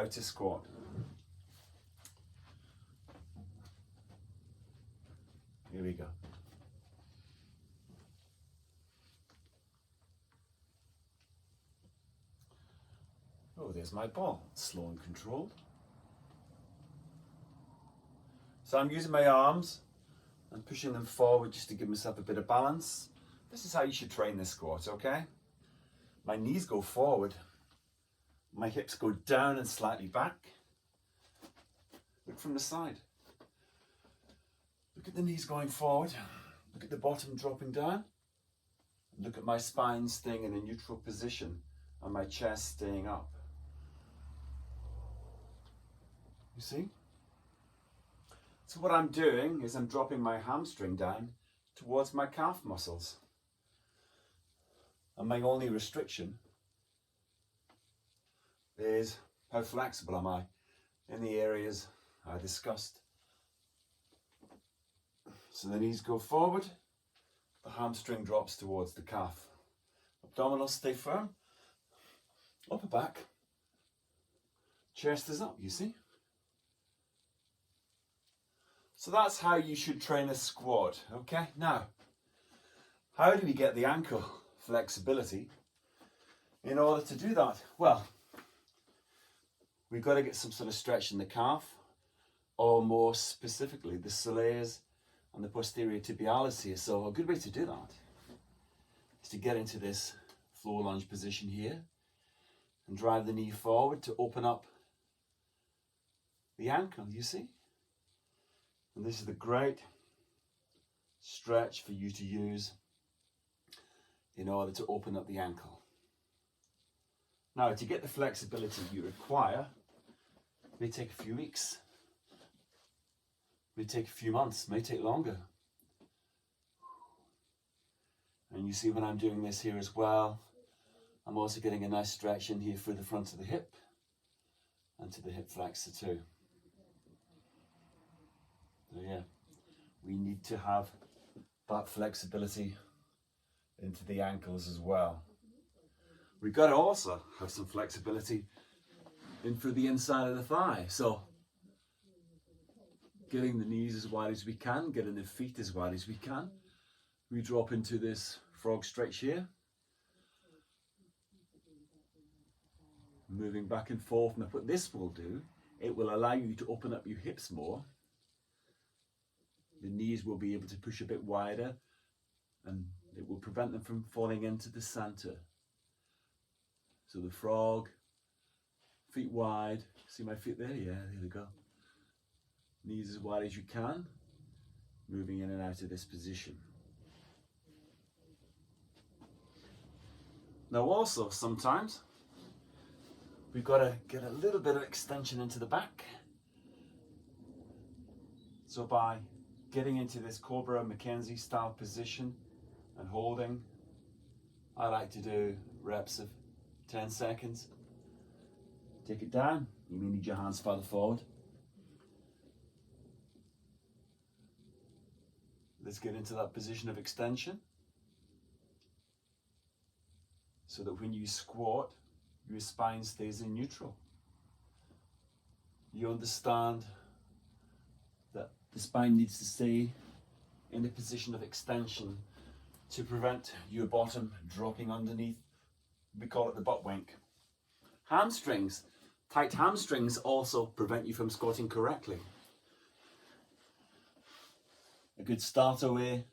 How to squat. Here we go. Oh, there's my ball, slow and controlled. So I'm using my arms and pushing them forward just to give myself a bit of balance. This is how you should train this squat, okay? My knees go forward, my hips go down and slightly back. Look from the side. Look at the knees going forward, look at the bottom dropping down. Look at my spine staying in a neutral position and my chest staying up. You see? So what I'm doing is I'm dropping my hamstring down towards my calf muscles. And my only restriction is how flexible am I in the areas I discussed. So the knees go forward, the hamstring drops towards the calf. Abdominals stay firm, upper back, chest is up, you see? So that's how you should train a squat, okay? Now, how do we get the ankle flexibility in order to do that? Well, we've got to get some sort of stretch in the calf, or more specifically, the soleus and the posterior tibialis here. So a good way to do that is to get into this floor lunge position here and drive the knee forward to open up the ankle, you see? And this is the great stretch for you to use in order to open up the ankle. Now, to get the flexibility you require, it may take a few weeks, may take a few months, may take longer. And you see when I'm doing this here as well, I'm also getting a nice stretch in here through the front of the hip and to the hip flexor too. So yeah, we need to have that flexibility into the ankles as well. We've got to also have some flexibility in through the inside of the thigh. So getting the knees as wide as we can, getting the feet as wide as we can. We drop into this frog stretch here. Moving back and forth. Now what this will do, it will allow you to open up your hips more. The knees will be able to push a bit wider and it will prevent them from falling into the center. So the frog, feet wide, see my feet there? Yeah, there we go. Knees as wide as you can, moving in and out of this position. Now also sometimes we've got to get a little bit of extension into the back. So by getting into this Cobra Mackenzie style position and holding, I like to do reps of 10 seconds. Take it down, you may need your hands further forward. Let's get into that position of extension so that when you squat, your spine stays in neutral. You understand that the spine needs to stay in a position of extension to prevent your bottom dropping underneath. We call it the butt wink. Hamstrings, tight hamstrings also prevent you from squatting correctly. A good starter way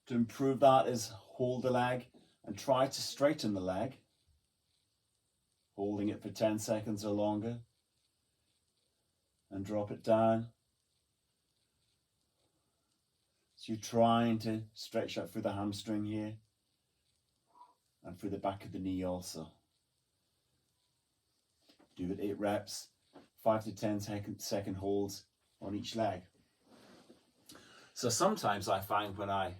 to improve that is hold the leg and try to straighten the leg, holding it for 10 seconds or longer, and drop it down. So you're trying to stretch out through the hamstring here and through the back of the knee also. Do it 8 reps, 5 to 10 second holds on each leg. So sometimes I find when I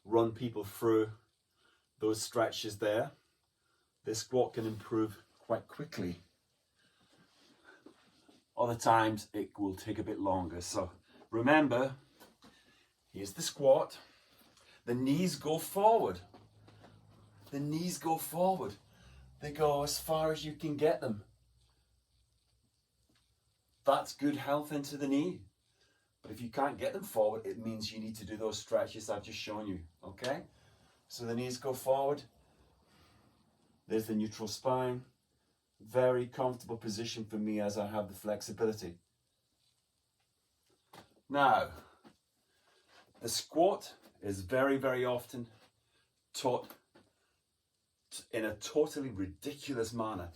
run people through those stretches there, their squat can improve quite quickly. Other times it will take a bit longer. So remember, here's the squat. The knees go forward. The knees go forward. They go as far as you can get them. That's good health into the knee. But if you can't get them forward, it means you need to do those stretches I've just shown you, okay? So the knees go forward. There's the neutral spine. Very comfortable position for me as I have the flexibility. Now, the squat is very, very often taught in a totally ridiculous manner.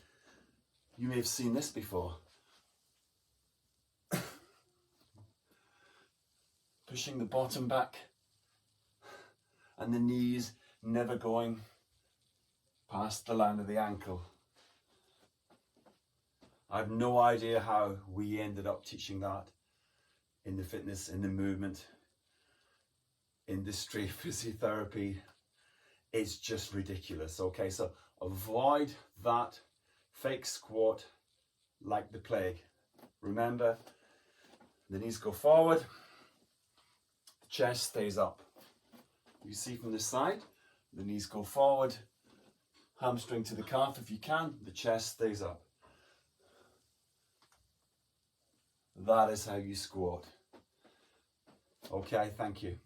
You may have seen this before. Pushing the bottom back and the knees never going past the line of the ankle. I have no idea how we ended up teaching that in the fitness, in the movement industry, physiotherapy. It's just ridiculous, okay? So avoid that fake squat like the plague. Remember, the knees go forward, the chest stays up. You see from this side, the knees go forward, hamstring to the calf if you can, the chest stays up. That is how you squat. Okay, thank you.